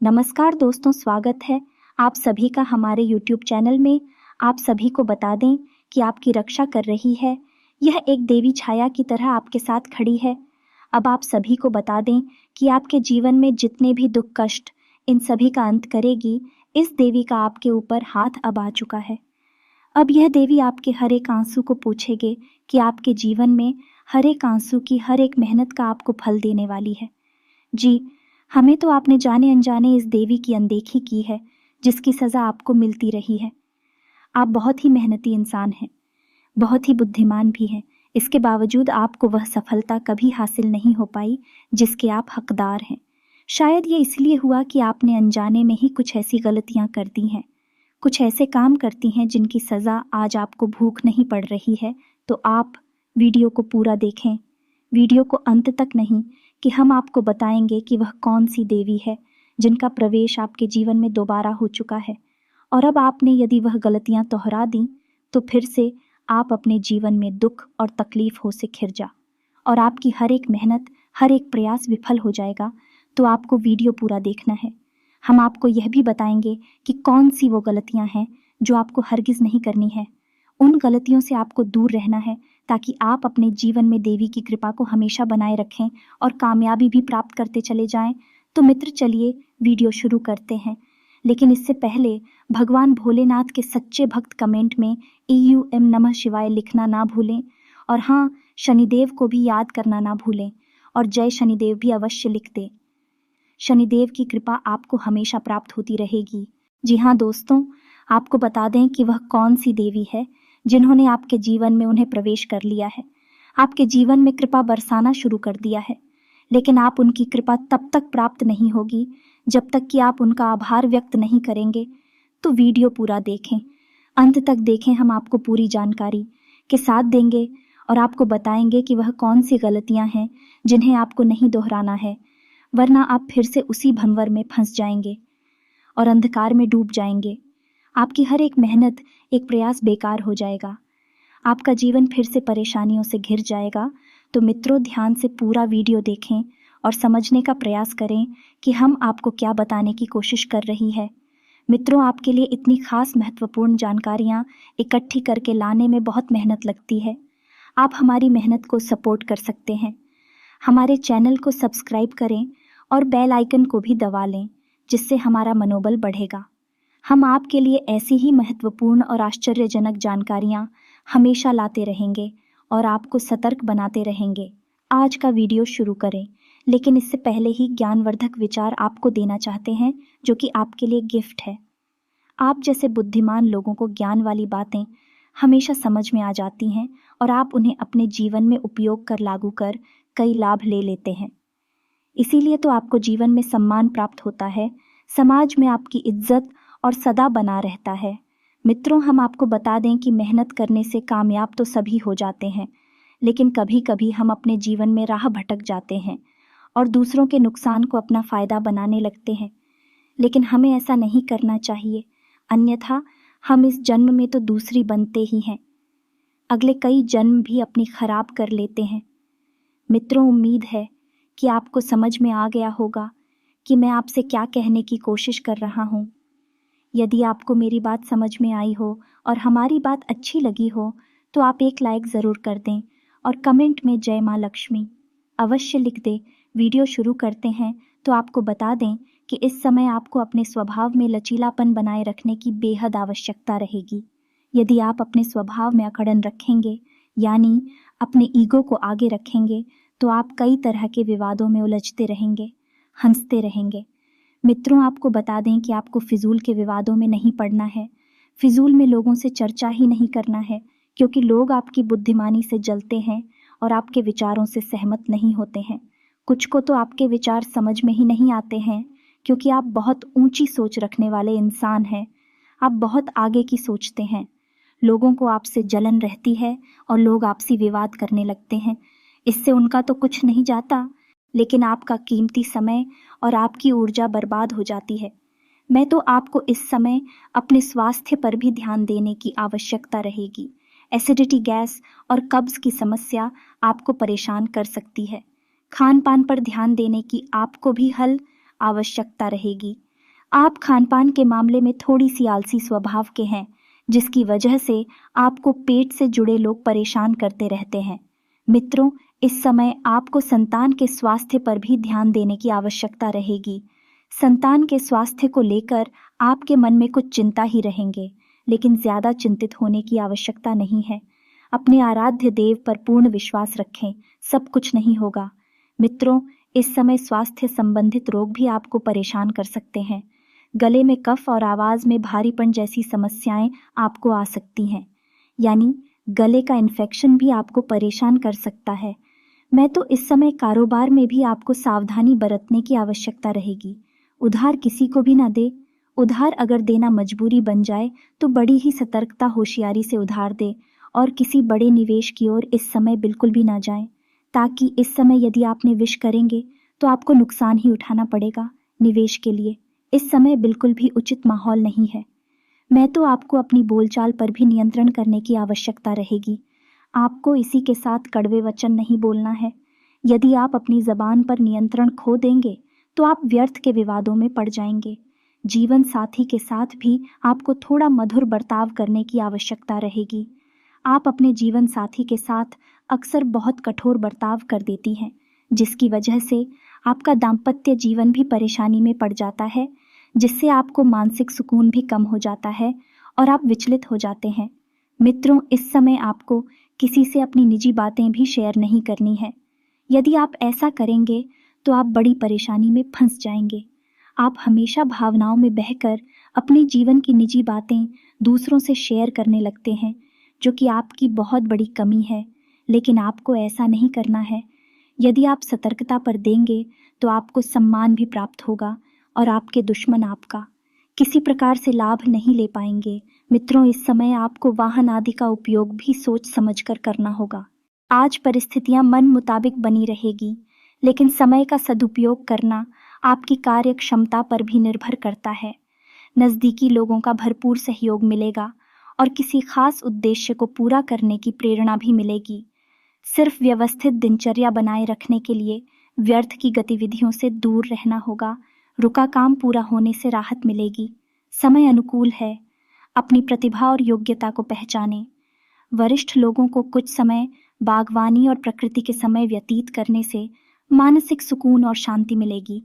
नमस्कार दोस्तों, स्वागत है आप सभी का हमारे YouTube चैनल में। आप सभी को बता दें कि आपकी रक्षा कर रही है, यह एक देवी छाया की तरह आपके साथ खड़ी है। अब आप सभी को बता दें कि आपके जीवन में जितने भी दुख कष्ट, इन सभी का अंत करेगी इस देवी का आपके ऊपर हाथ अब आ चुका है। अब यह देवी आपके हर एक आंसू को पूछेगी कि आपके जीवन में हर एक आंसू की, हर एक मेहनत का आपको फल देने वाली है। जी, हमें तो आपने जाने अनजाने इस देवी की अनदेखी की है, जिसकी सज़ा आपको मिलती रही है। आप बहुत ही मेहनती इंसान हैं, बहुत ही बुद्धिमान भी हैं। इसके बावजूद आपको वह सफलता कभी हासिल नहीं हो पाई जिसके आप हकदार हैं। शायद ये इसलिए हुआ कि आपने अनजाने में ही कुछ ऐसी गलतियां कर दी हैं, कुछ ऐसे काम करती हैं जिनकी सज़ा आज आपको भूख नहीं पड़ रही है। तो आप वीडियो को पूरा देखें, वीडियो को अंत तक नहीं, कि हम आपको बताएंगे कि वह कौन सी देवी है जिनका प्रवेश आपके जीवन में दोबारा हो चुका है। और अब आपने यदि वह गलतियां दोहरा दी तो फिर से आप अपने जीवन में दुख और तकलीफों से घिर जा और आपकी हर एक मेहनत, हर एक प्रयास विफल हो जाएगा। तो आपको वीडियो पूरा देखना है। हम आपको यह भी बताएंगे कि कौन सी वो गलतियां हैं जो आपको हरगिज नहीं करनी है। उन गलतियों से आपको दूर रहना है ताकि आप अपने जीवन में देवी की कृपा को हमेशा बनाए रखें और कामयाबी भी प्राप्त करते चले जाएं। तो मित्र, चलिए वीडियो शुरू करते हैं। लेकिन इससे पहले भगवान भोलेनाथ के सच्चे भक्त कमेंट में EUM नमः शिवाय लिखना ना भूलें। और हाँ, शनिदेव को भी याद करना ना भूलें और जय शनिदेव भी अवश्य लिख दें। शनिदेव की कृपा आपको हमेशा प्राप्त होती रहेगी। जी हाँ दोस्तों, आपको बता दें कि वह कौन सी देवी है जिन्होंने आपके जीवन में उन्हें प्रवेश कर लिया है, आपके जीवन में कृपा बरसाना शुरू कर दिया है। लेकिन आप उनकी कृपा तब तक प्राप्त नहीं होगी जब तक कि आप उनका आभार व्यक्त नहीं करेंगे। तो वीडियो पूरा देखें, अंत तक देखें। हम आपको पूरी जानकारी के साथ देंगे और आपको बताएंगे कि वह कौन सी गलतियां हैं जिन्हें आपको नहीं दोहराना है, वरना आप फिर से उसी भंवर में फंस जाएंगे और अंधकार में डूब जाएंगे। आपकी हर एक मेहनत, एक प्रयास बेकार हो जाएगा। आपका जीवन फिर से परेशानियों से घिर जाएगा। तो मित्रों, ध्यान से पूरा वीडियो देखें और समझने का प्रयास करें कि हम आपको क्या बताने की कोशिश कर रही है। मित्रों, आपके लिए इतनी खास महत्वपूर्ण जानकारियाँ इकट्ठी करके लाने में बहुत मेहनत लगती है। आप हमारी मेहनत को सपोर्ट कर सकते हैं। हमारे चैनल को सब्सक्राइब करें और बेल आइकन को भी दबा लें, जिससे हमारा मनोबल बढ़ेगा। हम आपके लिए ऐसी ही महत्वपूर्ण और आश्चर्यजनक जानकारियाँ हमेशा लाते रहेंगे और आपको सतर्क बनाते रहेंगे। आज का वीडियो शुरू करें, लेकिन इससे पहले ही ज्ञानवर्धक विचार आपको देना चाहते हैं, जो कि आपके लिए गिफ्ट है। आप जैसे बुद्धिमान लोगों को ज्ञान वाली बातें हमेशा समझ में आ जाती हैं और आप उन्हें अपने जीवन में उपयोग कर, लागू कर कई लाभ ले लेते हैं। इसीलिए तो आपको जीवन में सम्मान प्राप्त होता है, समाज में आपकी इज्जत और सदा बना रहता है। मित्रों, हम आपको बता दें कि मेहनत करने से कामयाब तो सभी हो जाते हैं, लेकिन कभी कभी हम अपने जीवन में राह भटक जाते हैं और दूसरों के नुकसान को अपना फ़ायदा बनाने लगते हैं। लेकिन हमें ऐसा नहीं करना चाहिए, अन्यथा हम इस जन्म में तो दूसरी बनते ही हैं, अगले कई जन्म भी अपनी खराब कर लेते हैं। मित्रों, उम्मीद है कि आपको समझ में आ गया होगा कि मैं आपसे क्या कहने की कोशिश कर रहा हूँ। यदि आपको मेरी बात समझ में आई हो और हमारी बात अच्छी लगी हो तो आप एक लाइक ज़रूर कर दें और कमेंट में जय माँ लक्ष्मी अवश्य लिख दें। वीडियो शुरू करते हैं तो आपको बता दें कि इस समय आपको अपने स्वभाव में लचीलापन बनाए रखने की बेहद आवश्यकता रहेगी। यदि आप अपने स्वभाव में अकड़न रखेंगे, यानी अपने ईगो को आगे रखेंगे, तो आप कई तरह के विवादों में उलझते रहेंगे, हंसते रहेंगे। मित्रों, आपको बता दें कि आपको फिजूल के विवादों में नहीं पड़ना है, फिजूल में लोगों से चर्चा ही नहीं करना है, क्योंकि लोग आपकी बुद्धिमानी से जलते हैं और आपके विचारों से सहमत नहीं होते हैं। कुछ को तो आपके विचार समझ में ही नहीं आते हैं, क्योंकि आप बहुत ऊंची सोच रखने वाले इंसान हैं। आप बहुत आगे की सोचते हैं। लोगों को आपसे जलन रहती है और लोग आपसी विवाद करने लगते हैं। इससे उनका तो कुछ नहीं जाता, लेकिन आपका कीमती समय और आपकी ऊर्जा बर्बाद हो जाती है। मैं तो आपको इस समय अपने स्वास्थ्य पर भी ध्यान देने की आवश्यकता रहेगी। एसिडिटी, गैस और कब्ज की समस्या आपको परेशान कर सकती है। खान पान पर ध्यान देने की आपको भी आवश्यकता रहेगी। आप खान-पान के मामले में थोड़ी-सी आलसी स्वभाव के हैं, जिसकी वजह से आपको पेट से जुड़े लोग परेशान करते रहते हैं। मित्रों, इस समय आपको संतान के स्वास्थ्य पर भी ध्यान देने की आवश्यकता रहेगी। संतान के स्वास्थ्य को लेकर आपके मन में कुछ चिंता ही रहेंगे, लेकिन ज्यादा चिंतित होने की आवश्यकता नहीं है। अपने आराध्य देव पर पूर्ण विश्वास रखें, सब कुछ नहीं होगा। मित्रों, इस समय स्वास्थ्य संबंधित रोग भी आपको परेशान कर सकते हैं। गले में कफ और आवाज में भारीपन जैसी समस्याएं आपको आ सकती हैं, यानी गले का इन्फेक्शन भी आपको परेशान कर सकता है। मैं तो इस समय कारोबार में भी आपको सावधानी बरतने की आवश्यकता रहेगी। उधार किसी को भी ना दे। उधार अगर देना मजबूरी बन जाए तो बड़ी ही सतर्कता होशियारी से उधार दे और किसी बड़े निवेश की ओर इस समय बिल्कुल भी ना जाएं, ताकि इस समय यदि आपने विश करेंगे तो आपको नुकसान ही उठाना पड़ेगा। निवेश के लिए इस समय बिल्कुल भी उचित माहौल नहीं है। मैं तो आपको अपनी बोलचाल पर भी नियंत्रण करने की आवश्यकता रहेगी। आपको इसी के साथ कड़वे वचन नहीं बोलना है। यदि आप अपनी जबान पर नियंत्रण खो देंगे तो आप व्यर्थ के विवादों में पड़ जाएंगे। जीवन साथी के साथ भी आपको थोड़ा मधुर बर्ताव करने की आवश्यकता रहेगी। आप अपने जीवन साथी के साथ अक्सर बहुत कठोर बर्ताव कर देती हैं, जिसकी वजह से आपका दाम्पत्य जीवन भी परेशानी में पड़ जाता है, जिससे आपको मानसिक सुकून भी कम हो जाता है और आप विचलित हो जाते हैं। मित्रों, इस समय आपको किसी से अपनी निजी बातें भी शेयर नहीं करनी है। यदि आप ऐसा करेंगे तो आप बड़ी परेशानी में फंस जाएंगे। आप हमेशा भावनाओं में बहकर अपने जीवन की निजी बातें दूसरों से शेयर करने लगते हैं, जो कि आपकी बहुत बड़ी कमी है, लेकिन आपको ऐसा नहीं करना है। यदि आप सतर्कता पर देंगे तो आपको सम्मान भी प्राप्त होगा और आपके दुश्मन आपका किसी प्रकार से लाभ नहीं ले पाएंगे। मित्रों, इस समय आपको वाहन आदि का उपयोग भी सोच समझकर करना होगा। आज परिस्थितियां मन मुताबिक बनी रहेगी, लेकिन समय का सदुपयोग करना आपकी कार्य क्षमता पर भी निर्भर करता है। नज़दीकी लोगों का भरपूर सहयोग मिलेगा और किसी खास उद्देश्य को पूरा करने की प्रेरणा भी मिलेगी। सिर्फ व्यवस्थित दिनचर्या बनाए रखने के लिए व्यर्थ की गतिविधियों से दूर रहना होगा। रुका काम पूरा होने से राहत मिलेगी। समय अनुकूल है। अपनी प्रतिभा और योग्यता को पहचानें। वरिष्ठ लोगों को कुछ समय बागवानी और प्रकृति के समय व्यतीत करने से मानसिक सुकून और शांति मिलेगी।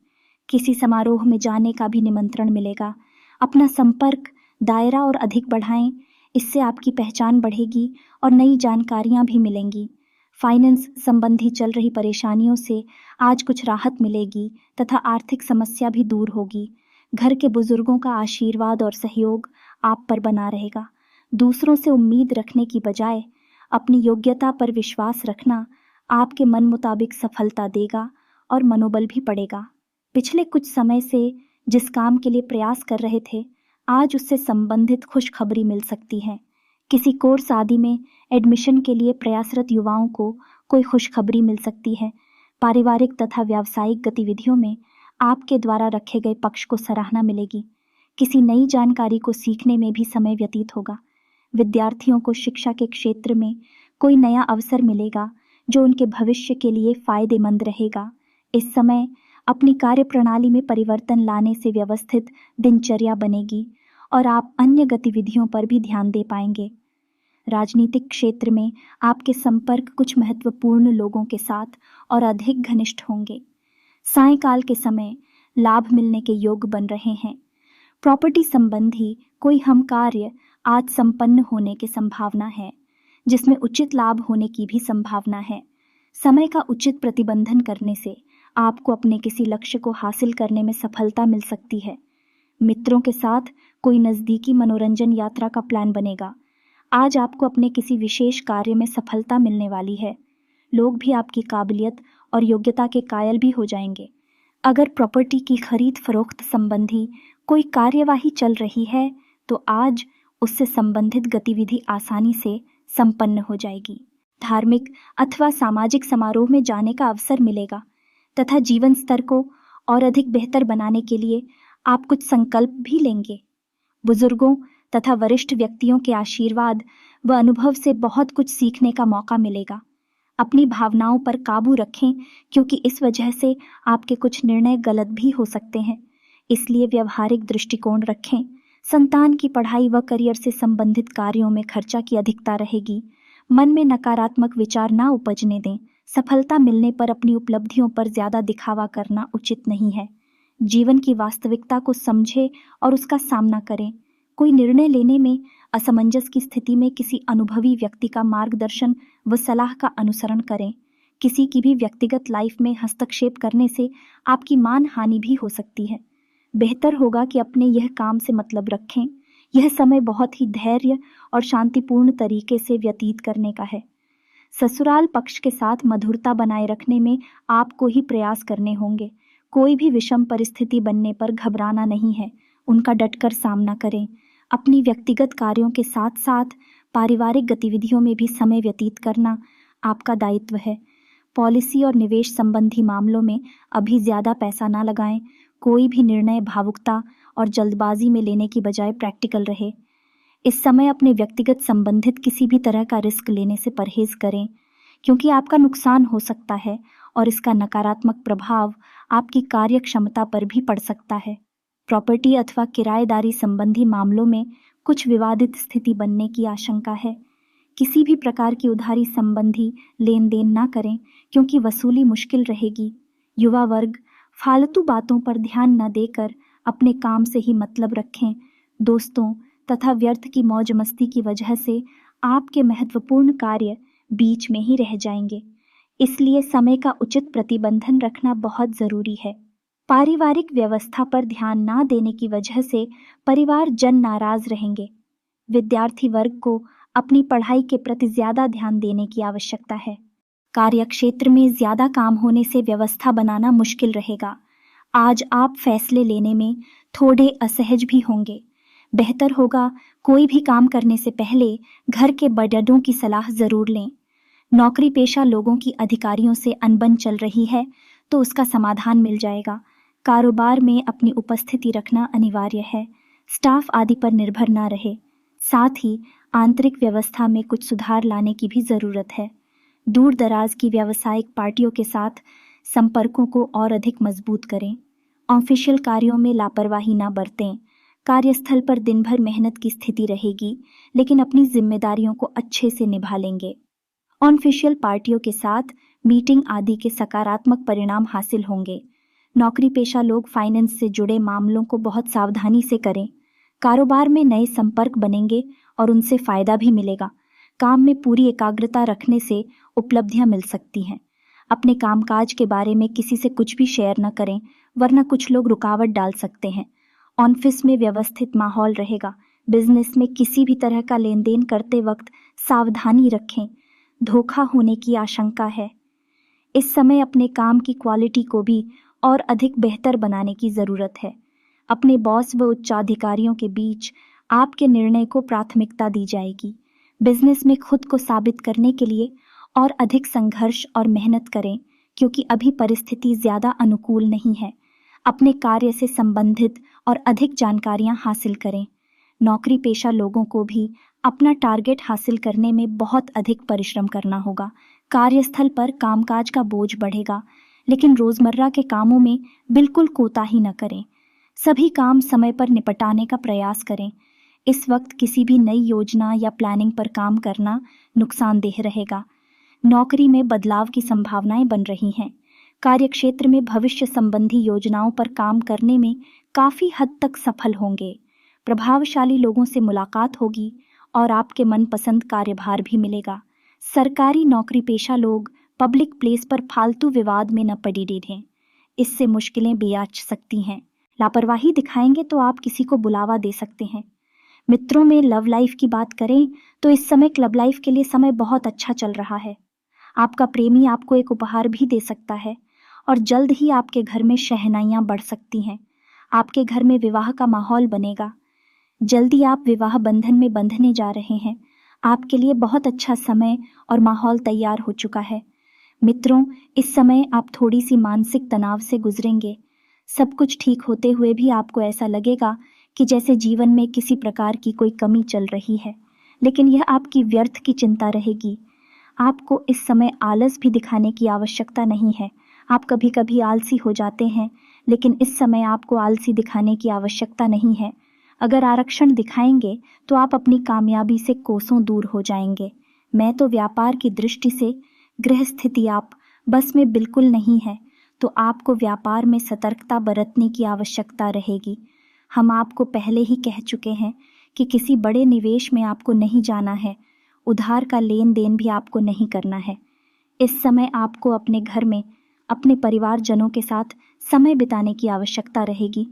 किसी समारोह में जाने का भी निमंत्रण मिलेगा। अपना संपर्क दायरा और अधिक बढ़ाएं, इससे आपकी पहचान बढ़ेगी और नई जानकारियां भी मिलेंगी। फाइनेंस संबंधी चल रही परेशानियों से आज कुछ राहत मिलेगी तथा आर्थिक समस्या भी दूर होगी। घर के बुजुर्गों का आशीर्वाद और सहयोग आप पर बना रहेगा। दूसरों से उम्मीद रखने की बजाय अपनी योग्यता पर विश्वास रखना आपके मन मुताबिक सफलता देगा और मनोबल भी बढ़ेगा। पिछले कुछ समय से जिस काम के लिए प्रयास कर रहे थे, आज उससे संबंधित खुशखबरी मिल सकती है। किसी कोर्स आदि में एडमिशन के लिए प्रयासरत युवाओं को कोई खुशखबरी मिल सकती है। पारिवारिक तथा व्यावसायिक गतिविधियों में आपके द्वारा रखे गए पक्ष को सराहना मिलेगी। किसी नई जानकारी को सीखने में भी समय व्यतीत होगा। विद्यार्थियों को शिक्षा के क्षेत्र में कोई नया अवसर मिलेगा जो उनके भविष्य के लिए फायदेमंद रहेगा। इस समय अपनी कार्य प्रणाली में परिवर्तन लाने से व्यवस्थित दिनचर्या बनेगी और आप अन्य गतिविधियों पर भी ध्यान दे पाएंगे। राजनीतिक क्षेत्र में आपके संपर्क कुछ महत्वपूर्ण लोगों के साथ और अधिक घनिष्ठ होंगे। सायंकाल के समय लाभ मिलने के योग बन रहे हैं। प्रॉपर्टी संबंधी कोई हम कार्य आज संपन्न होने की संभावना है, जिसमें उचित लाभ होने की भी संभावना है। समय का उचित प्रतिबंधन करने से आपको अपने किसी लक्ष्य को हासिल करने में सफलता मिल सकती है। मित्रों के साथ कोई नज़दीकी मनोरंजन यात्रा का प्लान बनेगा। आज आपको अपने किसी विशेष कार्य में सफलता मिलने वाली है। लोग भी आपकी काबिलियत और योग्यता के कायल भी हो जाएंगे। अगर प्रॉपर्टी की खरीद फरोख्त संबंधी कोई कार्यवाही चल रही है तो आज उससे संबंधित गतिविधि आसानी से संपन्न हो जाएगी। धार्मिक अथवा सामाजिक समारोह में जाने का अवसर मिलेगा तथा जीवन स्तर को और अधिक बेहतर बनाने के लिए आप कुछ संकल्प भी लेंगे। बुजुर्गों तथा वरिष्ठ व्यक्तियों के आशीर्वाद व अनुभव से बहुत कुछ सीखने का मौका मिलेगा। अपनी भावनाओं पर काबू रखें, क्योंकि इस वजह से आपके कुछ निर्णय गलत भी हो सकते हैं। इसलिए व्यवहारिक दृष्टिकोण रखें। संतान की पढ़ाई व करियर से संबंधित कार्यों में खर्चा की अधिकता रहेगी। मन में नकारात्मक विचार ना उपजने दें। सफलता मिलने पर अपनी उपलब्धियों पर ज्यादा दिखावा करना उचित नहीं है। जीवन की वास्तविकता को समझें और उसका सामना करें। कोई निर्णय लेने में असमंजस की स्थिति में किसी अनुभवी व्यक्ति का मार्गदर्शन व सलाह का अनुसरण करें। किसी की भी व्यक्तिगत लाइफ में हस्तक्षेप करने से आपकी मान हानि भी हो सकती है। बेहतर होगा कि अपने यह काम से मतलब रखें। यह समय बहुत ही धैर्य और शांतिपूर्ण तरीके से व्यतीत करने का है। ससुराल पक्ष के साथ मधुरता बनाए रखने में आपको ही प्रयास करने होंगे। कोई भी विषम परिस्थिति बनने पर घबराना नहीं है, उनका डटकर सामना करें। अपनी व्यक्तिगत कार्यों के साथ साथ पारिवारिक गतिविधियों में भी समय व्यतीत करना आपका दायित्व है। पॉलिसी और निवेश संबंधी मामलों में अभी ज़्यादा पैसा ना लगाएं। कोई भी निर्णय भावुकता और जल्दबाजी में लेने की बजाय प्रैक्टिकल रहे। इस समय अपने व्यक्तिगत संबंधित किसी भी तरह का रिस्क लेने से परहेज करें, क्योंकि आपका नुकसान हो सकता है और इसका नकारात्मक प्रभाव आपकी कार्य क्षमता पर भी पड़ सकता है। प्रॉपर्टी अथवा किराएदारी संबंधी मामलों में कुछ विवादित स्थिति बनने की आशंका है। किसी भी प्रकार की उधारी संबंधी लेन देन ना करें, क्योंकि वसूली मुश्किल रहेगी। युवा वर्ग फालतू बातों पर ध्यान न देकर अपने काम से ही मतलब रखें। दोस्तों तथा व्यर्थ की मौज मस्ती की वजह से आपके महत्वपूर्ण कार्य बीच में ही रह जाएंगे। इसलिए समय का उचित प्रतिबंधन रखना बहुत जरूरी है। पारिवारिक व्यवस्था पर ध्यान ना देने की वजह से परिवार जन नाराज रहेंगे। विद्यार्थी वर्ग को अपनी पढ़ाई के प्रति ज्यादा ध्यान देने की आवश्यकता है। कार्यक्षेत्र में ज्यादा काम होने से व्यवस्था बनाना मुश्किल रहेगा। आज आप फैसले लेने में थोड़े असहज भी होंगे। बेहतर होगा कोई भी काम करने से पहले घर के बड़ों की सलाह जरूर लें। नौकरी पेशा लोगों की अधिकारियों से अनबन चल रही है तो उसका समाधान मिल जाएगा। कारोबार में अपनी उपस्थिति रखना अनिवार्य है। स्टाफ आदि पर निर्भर ना रहे। साथ ही आंतरिक व्यवस्था में कुछ सुधार लाने की भी जरूरत है। दूर दराज की व्यावसायिक पार्टियों के साथ संपर्कों को और अधिक मजबूत करें। ऑफिशियल कार्यों में लापरवाही ना बरतें। कार्यस्थल पर दिन भर मेहनत की स्थिति रहेगी, लेकिन अपनी जिम्मेदारियों को अच्छे से निभा लेंगे। ऑफिशियल पार्टियों के साथ मीटिंग आदि के सकारात्मक परिणाम हासिल होंगे। नौकरी पेशा लोग फाइनेंस से जुड़े मामलों को बहुत सावधानी से करें। कारोबार में नए संपर्क बनेंगे और उनसे फायदा भी मिलेगा। काम में पूरी एकाग्रता रखने से उपलब्धियां मिल सकती हैं। अपने कामकाज के बारे में किसी से कुछ भी शेयर न करें, वरना कुछ लोग रुकावट डाल सकते हैं। ऑफिस में व्यवस्थित माहौल रहेगा। बिजनेस में किसी भी तरह का लेन देन करते वक्त सावधानी रखें, धोखा होने की आशंका है। इस समय अपने काम की क्वालिटी को भी और अधिक बेहतर बनाने की ज़रूरत है। अपने बॉस व उच्चाधिकारियों के बीच आपके निर्णय को प्राथमिकता दी जाएगी। बिजनेस में खुद को साबित करने के लिए और अधिक संघर्ष और मेहनत करें, क्योंकि अभी परिस्थिति ज़्यादा अनुकूल नहीं है। अपने कार्य से संबंधित और अधिक जानकारियां हासिल करें। नौकरी पेशा लोगों को भी अपना टारगेट हासिल करने में बहुत अधिक परिश्रम करना होगा। कार्यस्थल पर कामकाज का बोझ बढ़ेगा, लेकिन रोजमर्रा के कामों में बिल्कुल कोताही न करें। सभी काम समय पर निपटाने का प्रयास करें। इस वक्त किसी भी नई योजना या प्लानिंग पर काम करना नुकसानदेह रहेगा। नौकरी में बदलाव की संभावनाएं बन रही हैं। कार्यक्षेत्र में भविष्य संबंधी योजनाओं पर काम करने में काफी हद तक सफल होंगे। प्रभावशाली लोगों से मुलाकात होगी और आपके मनपसंद कार्यभार भी मिलेगा। सरकारी नौकरी पेशा लोग पब्लिक प्लेस पर फालतू विवाद में न पड़ी रहें, इससे मुश्किलें भी आ सकती हैं। लापरवाही दिखाएंगे तो आप किसी को बुलावा दे सकते हैं। मित्रों में लव लाइफ की बात करें तो इस समय क्लब लाइफ के लिए समय बहुत अच्छा चल रहा है। आपका प्रेमी आपको एक उपहार भी दे सकता है और जल्द ही आपके घर में शहनाइयाँ बढ़ सकती हैं। आपके घर में विवाह का माहौल बनेगा। जल्दी आप विवाह बंधन में बंधने जा रहे हैं। आपके लिए बहुत अच्छा समय और माहौल तैयार हो चुका है। मित्रों, इस समय आप थोड़ी सी मानसिक तनाव से गुजरेंगे। सब कुछ ठीक होते हुए भी आपको ऐसा लगेगा कि जैसे जीवन में किसी प्रकार की कोई कमी चल रही है, लेकिन यह आपकी व्यर्थ की चिंता रहेगी। आपको इस समय आलस भी दिखाने की आवश्यकता नहीं है। आप कभी कभी आलसी हो जाते हैं, लेकिन इस समय आपको आलसी दिखाने की आवश्यकता नहीं है। अगर आरक्षण दिखाएंगे तो आप अपनी कामयाबी से कोसों दूर हो जाएंगे। मैं तो व्यापार की दृष्टि से गृह स्थिति आप बस में बिल्कुल नहीं है, तो आपको व्यापार में सतर्कता बरतने की आवश्यकता रहेगी। हम आपको पहले ही कह चुके हैं कि किसी बड़े निवेश में आपको नहीं जाना है। उधार का लेन देन भी आपको नहीं करना है। इस समय आपको अपने घर में अपने परिवारजनों के साथ समय बिताने की आवश्यकता रहेगी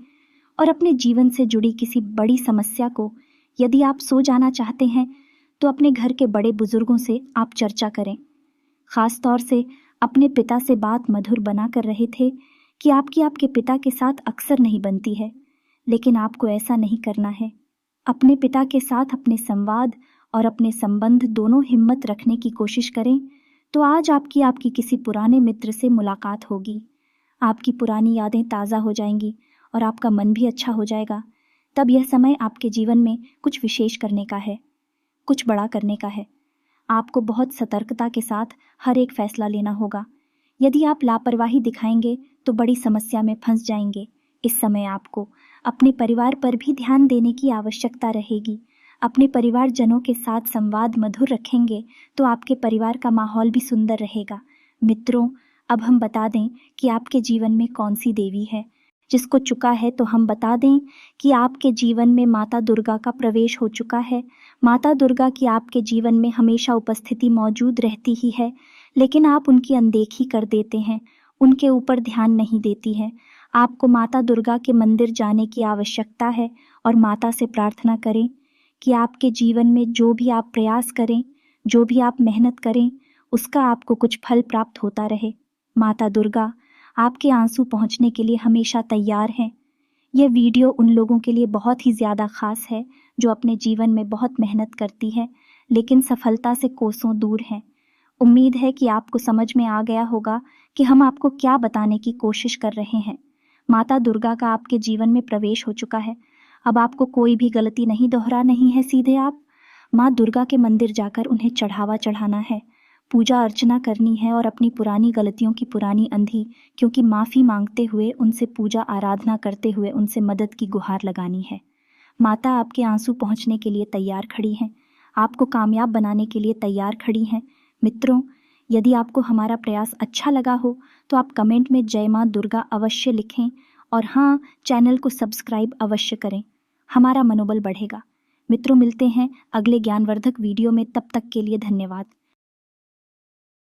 और अपने जीवन से जुड़ी किसी बड़ी समस्या को यदि आप सो जाना चाहते हैं तो अपने घर के बड़े बुजुर्गों से आप चर्चा करें। खास तौर से अपने पिता से बात मधुर बना कर रहे थे कि आपके पिता के साथ अक्सर नहीं बनती है, लेकिन आपको ऐसा नहीं करना है। अपने पिता के साथ अपने संवाद और अपने संबंध दोनों हिम्मत रखने की कोशिश करें तो आज आपकी किसी पुराने मित्र से मुलाकात होगी। आपकी पुरानी यादें ताज़ा हो जाएंगी और आपका मन भी अच्छा हो जाएगा। तब यह समय आपके जीवन में कुछ विशेष करने का है, कुछ बड़ा करने का है। आपको बहुत सतर्कता के साथ हर एक फैसला लेना होगा। यदि आप लापरवाही दिखाएंगे तो बड़ी समस्या में फंस जाएंगे। इस समय आपको अपने परिवार पर भी ध्यान देने की आवश्यकता रहेगी। अपने परिवारजनों के साथ संवाद मधुर रखेंगे तो आपके परिवार का माहौल भी सुंदर रहेगा। मित्रों, अब हम बता दें कि आपके जीवन में कौन सी देवी है। जिसको चुका है तो हम बता दें कि आपके जीवन में माता दुर्गा का प्रवेश हो चुका है। माता दुर्गा की आपके जीवन में हमेशा उपस्थिति मौजूद रहती ही है, लेकिन आप उनकी अनदेखी कर देते हैं, उनके ऊपर ध्यान नहीं देती है। आपको माता दुर्गा के मंदिर जाने की आवश्यकता है और माता से प्रार्थना करें कि आपके जीवन में जो भी आप प्रयास करें, जो भी आप मेहनत करें, उसका आपको कुछ फल प्राप्त होता रहे। माता दुर्गा आपके आंसू पहुंचने के लिए हमेशा तैयार हैं। यह वीडियो उन लोगों के लिए बहुत ही ज़्यादा खास है जो अपने जीवन में बहुत मेहनत करती है लेकिन सफलता से कोसों दूर हैं। उम्मीद है कि आपको समझ में आ गया होगा कि हम आपको क्या बताने की कोशिश कर रहे हैं। माता दुर्गा का आपके जीवन में प्रवेश हो चुका है। अब आपको कोई भी गलती नहीं दोहरानी है। सीधे आप माँ दुर्गा के मंदिर जाकर उन्हें चढ़ावा चढ़ाना है, पूजा अर्चना करनी है और अपनी पुरानी गलतियों की पुरानी अंधी क्योंकि माफ़ी मांगते हुए, उनसे पूजा आराधना करते हुए उनसे मदद की गुहार लगानी है। माता आपके आंसू पहुँचने के लिए तैयार खड़ी हैं, आपको कामयाब बनाने के लिए तैयार खड़ी हैं। मित्रों, यदि आपको हमारा प्रयास अच्छा लगा हो तो आप कमेंट में जय माँ दुर्गा अवश्य लिखें और हाँ, चैनल को सब्सक्राइब अवश्य करें, हमारा मनोबल बढ़ेगा। मित्रों, मिलते हैं अगले ज्ञानवर्धक वीडियो में। तब तक के लिए धन्यवाद।